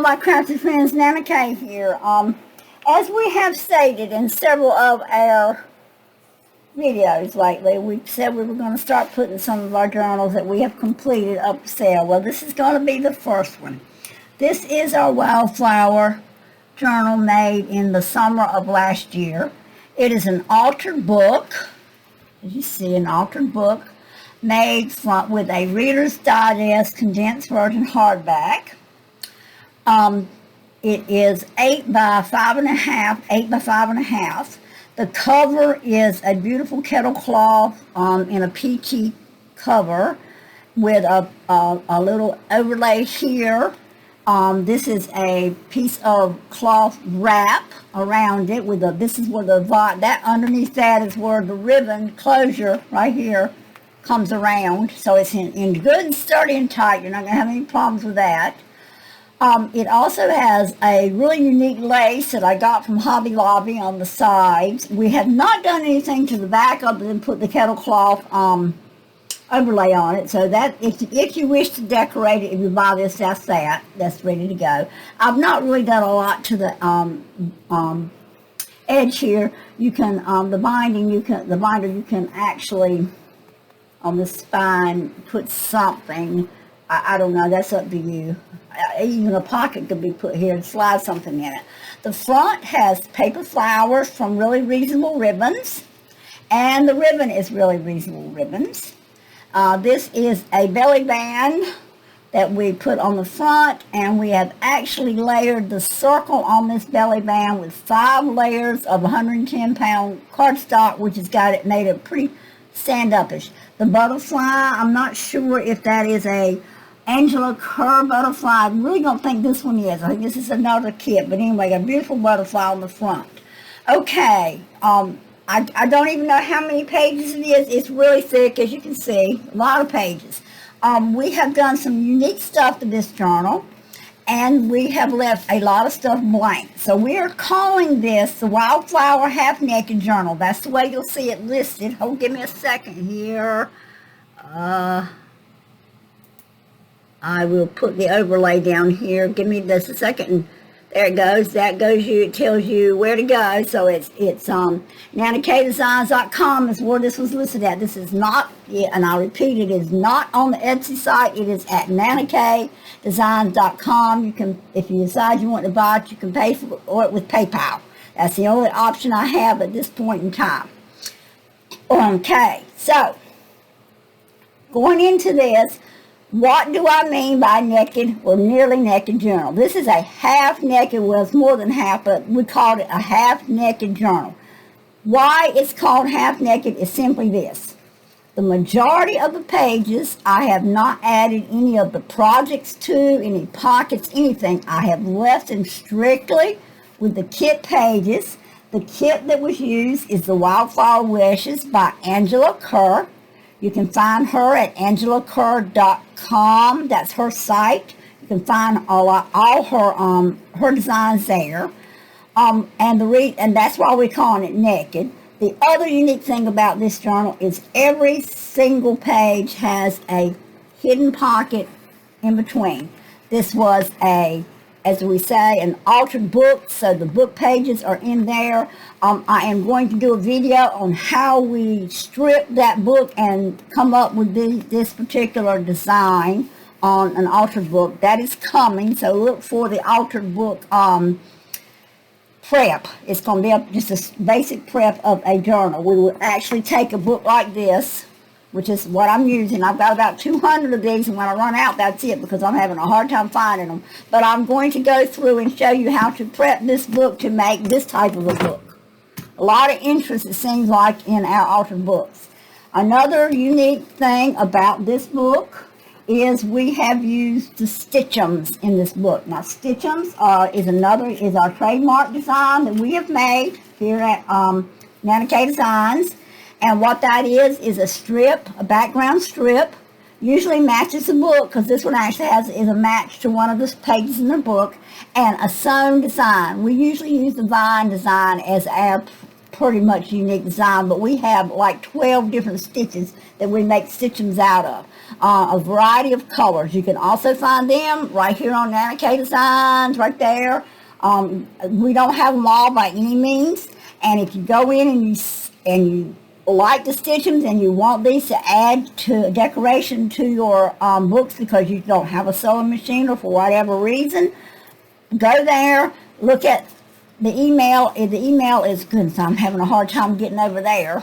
my crafty friends, NanaKaye here. As we have stated in several of our videos lately, we said we were going to start putting some of our journals that we have completed up for sale. Well, this is going to be the first one. This is our Wildflower journal made in the summer of last year. It is an altered book, as you see, an altered book made with a Reader's Digest condensed version hardback. It is 8 by 5.5, 8 by 5.5. The cover is a beautiful kettle cloth in a peachy cover with a little overlay here. This is a piece of cloth wrap around it with this is where that underneath that is where the ribbon closure right here comes around. So it's in good, sturdy, and tight. You're not going to have any problems with that. It also has a really unique lace that I got from Hobby Lobby on the sides. We have not done anything to the back other than put the kettle cloth overlay on it. So that if you wish to decorate it, if you buy this, that's ready to go. I've not really done a lot to the edge here. You can the binder you can actually on the spine put something. I don't know, that's up to you. Even a pocket could be put here and slide something in it. The front has paper flowers from Really Reasonable Ribbons, and the ribbon is Really Reasonable Ribbons. This is a belly band that we put on the front, and we have actually layered the circle on this belly band with 5 layers of 110-pound cardstock, which has got it made it pretty stand-upish. The butterfly, I'm not sure if that is a Angela Kerr butterfly. I really don't think this one is. I think this is another kit. But anyway, a beautiful butterfly on the front. Okay. I don't even know how many pages it is. It's really thick, as you can see. A lot of pages. We have done some unique stuff to this journal. And we have left a lot of stuff blank. So we are calling this the Wildflower Half Naked Journal. That's the way you'll see it listed. Hold, give me a second here. I will put the overlay down here. Give me just a second. There it goes. That goes you. It tells you where to go. So it's NanaKayeDesigns.com is where this was listed at. This is not, and I'll repeat, it is not on the Etsy site. It is at NanaKayeDesigns.com. You can, if you decide you want to buy it, you can pay for it with PayPal. That's the only option I have at this point in time. Okay, so going into this. What do I mean by naked or nearly naked journal? This is a half naked, well, it's more than half, but we called it a half naked journal. Why it's called half naked is simply this. The majority of the pages, I have not added any of the projects to, any pockets, anything. I have left them strictly with the kit pages. The kit that was used is the Wildflower Wishes by Angela Kerr. You can find her at angelakerr.com. That's her site. You can find all her designs there. And that's why we're calling it naked. The other unique thing about this journal is every single page has a hidden pocket in between. This was as we say, an altered book, so the book pages are in there. I am going to do a video on how we strip that book and come up with this particular design on an altered book. That is coming, so look for the altered book prep. It's going to be just a basic prep of a journal. We will actually take a book like this, which is what I'm using. I've got about 200 of these, and when I run out, that's it, because I'm having a hard time finding them. But I'm going to go through and show you how to prep this book to make this type of a book. A lot of interest, it seems like, in our altered books. Another unique thing about this book is we have used the stitchums in this book. Now, stitchums is our trademark design that we have made here at NanaKaye Designs. And what that is a strip, a background strip, usually matches the book, because this one actually is a match to one of the pages in the book, and a sewn design. We usually use the vine design as our pretty much unique design, but we have like 12 different stitches that we make stitchings out of. A variety of colors. You can also find them right here on NanaKaye Designs, right there. We don't have them all by any means, and if you go in and you like the stitchings and you want these to add to decoration to your books because you don't have a sewing machine or for whatever reason, go there, look at the email. The email is good, so I'm having a hard time getting over there.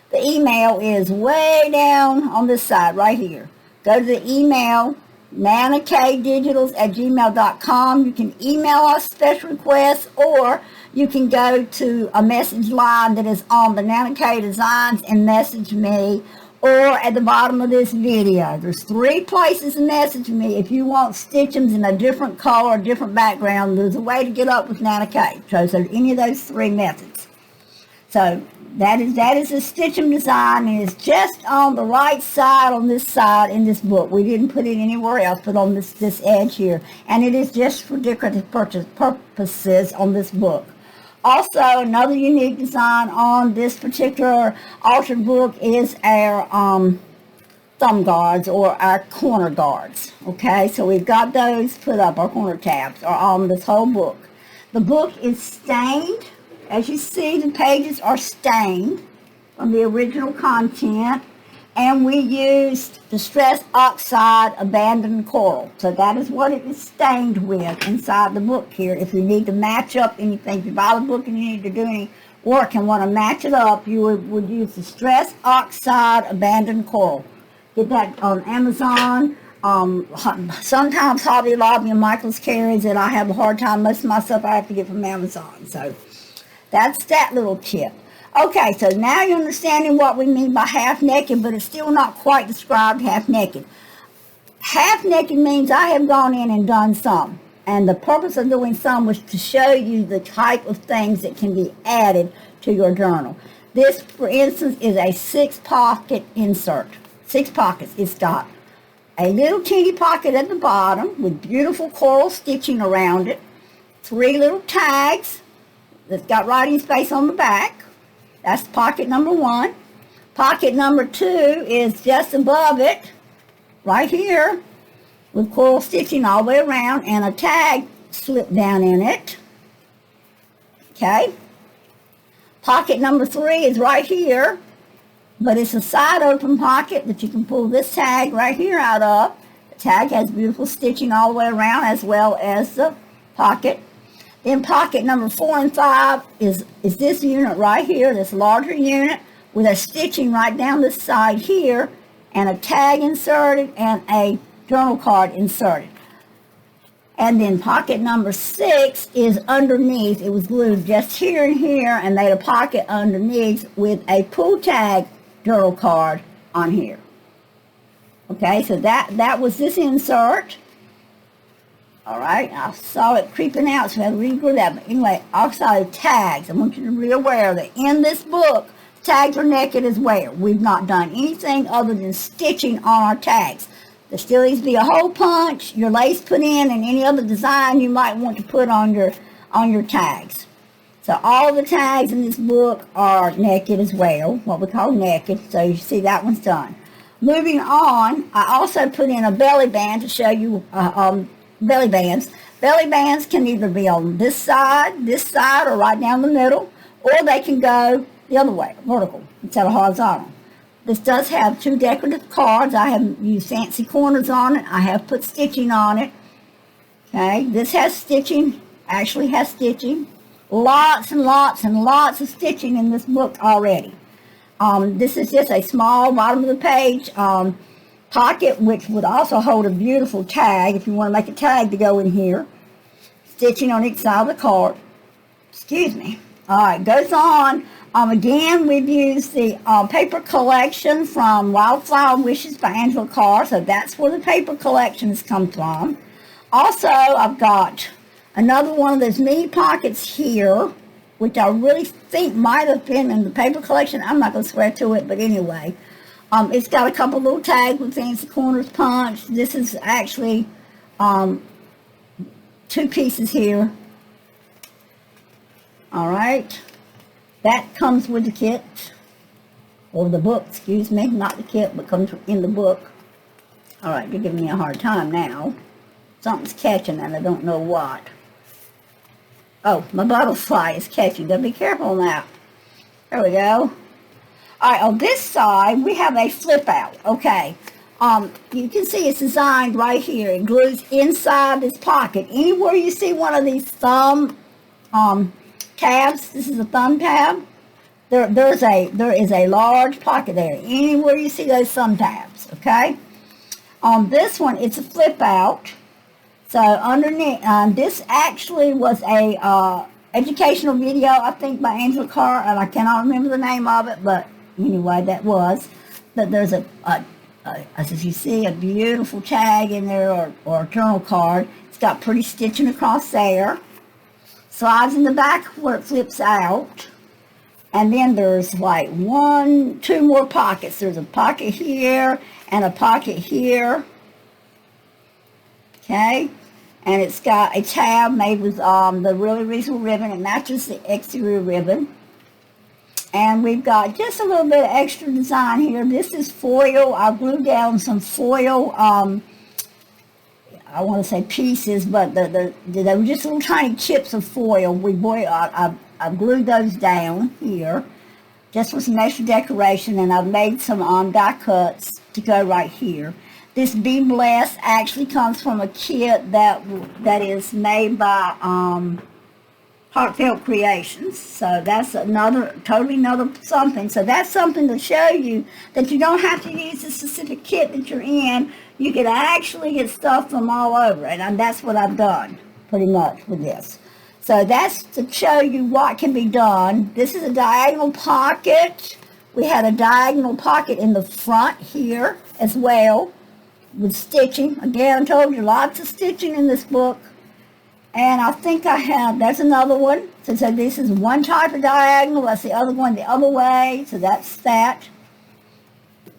The email is way down on this side right here. Go to the email, nanakayedigitals@gmail.com. You can email us special requests, or you can go to a message line that is on the NanaKaye Designs and message me, or at the bottom of this video. There's 3 places to message me if you want stitchings in a different color, different background. There's a way to get up with NanaKaye. So any of those 3 methods. So that is a stitching design, and it's just on the right side on this side in this book. We didn't put it anywhere else but on this edge here. And it is just for decorative purposes on this book. Also, another unique design on this particular altered book is our thumb guards or our corner guards. Okay, so we've got those put up. Our corner tabs are on this whole book. The book is stained. As you see, the pages are stained from the original content, and we used Distress Oxide Abandoned Coral. So that is what it is stained with inside the book here. If you need to match up anything, if you buy the book and you need to do any work and want to match it up, you would use Distress Oxide Abandoned Coral. Get that on Amazon. Sometimes Hobby Lobby and Michael's carries it. I have a hard time. Most of my stuff I have to get from Amazon. So that's that little tip. Okay, so now you're understanding what we mean by half naked, but it's still not quite described half naked. Half naked means I have gone in and done some. And the purpose of doing some was to show you the type of things that can be added to your journal. This, for instance, is a 6-pocket insert. 6 pockets. It's got a little teeny pocket at the bottom with beautiful coral stitching around it. 3 little tags that's got writing space on the back. That's pocket number 1. Pocket number 2 is just above it, right here, with coral stitching all the way around and a tag slipped down in it. Okay. Pocket number 3 is right here, but it's a side open pocket that you can pull this tag right here out of. The tag has beautiful stitching all the way around as well as the pocket. Then pocket number 4 and 5 is this unit right here, this larger unit with a stitching right down this side here and a tag inserted and a journal card inserted. And then pocket number 6 is underneath. It was glued just here and here and made a pocket underneath with a pull tag journal card on here. Okay, so that was this insert. All right, I saw it creeping out, so I had to reglue that. But anyway, I saw the tags. I want you to be aware that in this book, tags are naked as well. We've not done anything other than stitching on our tags. There still needs to be a hole punch, your lace put in, and any other design you might want to put on your tags. So all the tags in this book are naked as well, what we call naked. So you see that one's done. Moving on, I also put in a belly band to show you belly bands. Belly bands can either be on this side, or right down the middle, or they can go the other way, vertical instead of horizontal. This does have 2 decorative cards. I have used fancy corners on it. I have put stitching on it. Okay, this has stitching, actually has stitching. Lots and lots and lots of stitching in this book already. This is just a small bottom of the page pocket, which would also hold a beautiful tag if you want to make a tag to go in here. Stitching on each side of the card. Excuse me. All right, goes on. Again, we've used the paper collection from Wildflower Wishes by Angela Carr, so that's where the paper collection has come from. Also, I've got another one of those mini pockets here, which I really think might have been in the paper collection. I'm not going to swear to it, but anyway. It's got a couple little tags with fancy corners punched. This is actually 2 pieces here. All right. That comes with the kit, or the book, excuse me, not the kit, but comes in the book. All right, you're giving me a hard time now. Something's catching and I don't know what. Oh, my butterfly is catching. Gotta be careful on that. There we go. All right, on this side, we have a flip out. Okay. You can see it's designed right here. It glues inside this pocket. Anywhere you see one of these thumb tabs, this is a thumb tab, there is a large pocket there. Anywhere you see those thumb tabs, okay? On this one, it's a flip out. So underneath, this actually was a educational video, I think, by Angela Carr, and I cannot remember the name of it, but anyway, that was. But there's as you see, a beautiful tag in there, or a journal card. It's got pretty stitching across there. Slides in the back where it flips out. And then there's like two more pockets. There's a pocket here and a pocket here. Okay? And it's got a tab made with the really reasonable ribbon. It matches the exterior ribbon. And we've got just a little bit of extra design here. This is foil. I glued down some foil, I want to say pieces, but they were just little tiny chips of foil. I've glued those down here just for some extra decoration, and I've made some die cuts to go right here. This Be Blessed actually comes from a kit that is made by Heartfelt Creations. So that's totally another something. So that's something to show you that you don't have to use the specific kit that you're in. You can actually get stuff from all over. And that's what I've done pretty much with this. So that's to show you what can be done. This is a diagonal pocket. We had a diagonal pocket in the front here as well with stitching. Again, I told you lots of stitching in this book. And I think there's another one. So this is one type of diagonal. That's the other one the other way. So that's that.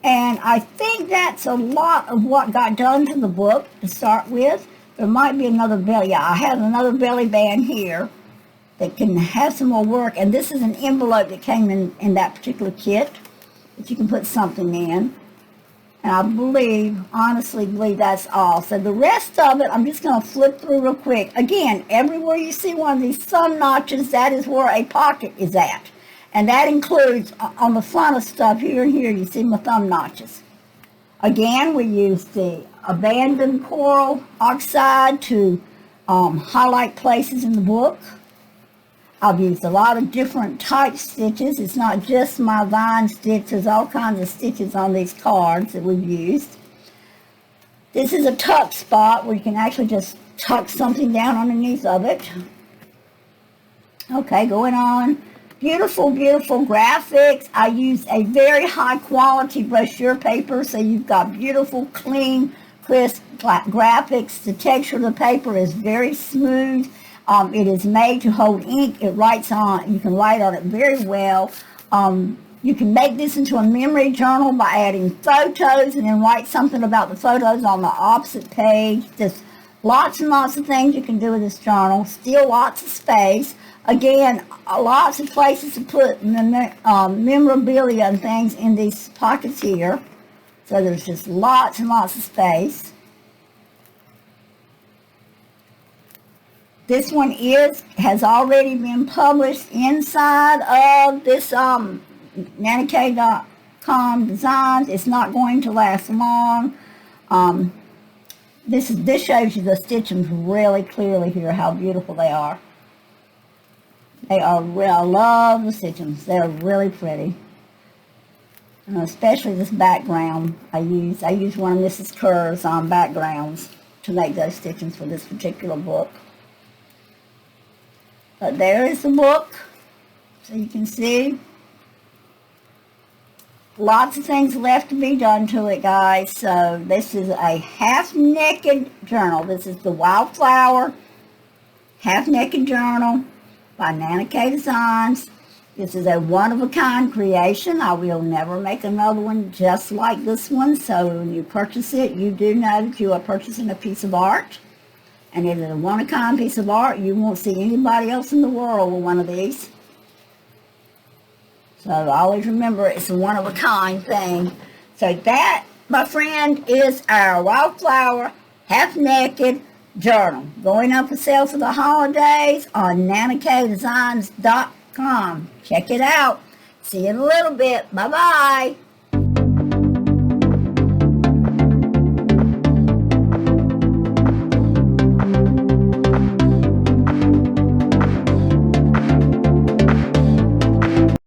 And I think that's a lot of what got done to the book to start with. There might be another belly. Yeah, I have another belly band here that can have some more work. And this is an envelope that came in that particular kit that you can put something in. And I honestly believe that's all. So the rest of it, I'm just going to flip through real quick. Again, everywhere you see one of these thumb notches, that is where a pocket is at. And that includes, on the front of stuff here and here, you see my thumb notches. Again, we use the abandoned coral oxide to highlight places in the book. I've used a lot of different type stitches. It's not just my vine stitch. There's all kinds of stitches on these cards that we've used. This is a tuck spot where you can actually just tuck something down underneath of it. Okay, going on. Beautiful, beautiful graphics. I use a very high quality brochure paper, so you've got beautiful, clean, crisp graphics. The texture of the paper is very smooth. It is made to hold ink. You can write on it very well. You can make this into a memory journal by adding photos and then write something about the photos on the opposite page. Just lots and lots of things you can do with this journal. Still lots of space. Again, lots of places to put memorabilia and things in these pockets here. So there's just lots and lots of space. This one has already been published inside of this NanaKaye.com designs. It's not going to last long. This shows you the stitchings really clearly here, how beautiful they are. I love the stitchings. They're really pretty. And especially this background. I use one of Mrs. Kerr's backgrounds to make those stitchings for this particular book. But there is the book, so you can see. Lots of things left to be done to it, guys. So this is a half-naked journal. This is the Wildflower Half-Naked Journal by NanaKaye Designs. This is a one-of-a-kind creation. I will never make another one just like this one. So when you purchase it, you do know that you are purchasing a piece of art. And it is a one-of-a-kind piece of art. You won't see anybody else in the world with one of these. So always remember it's a one-of-a-kind thing. So that, my friend, is our Wildflower Half Naked Journal. Going up for sale for the holidays on NanaKayeDesigns.com. Check it out. See you in a little bit. Bye-bye.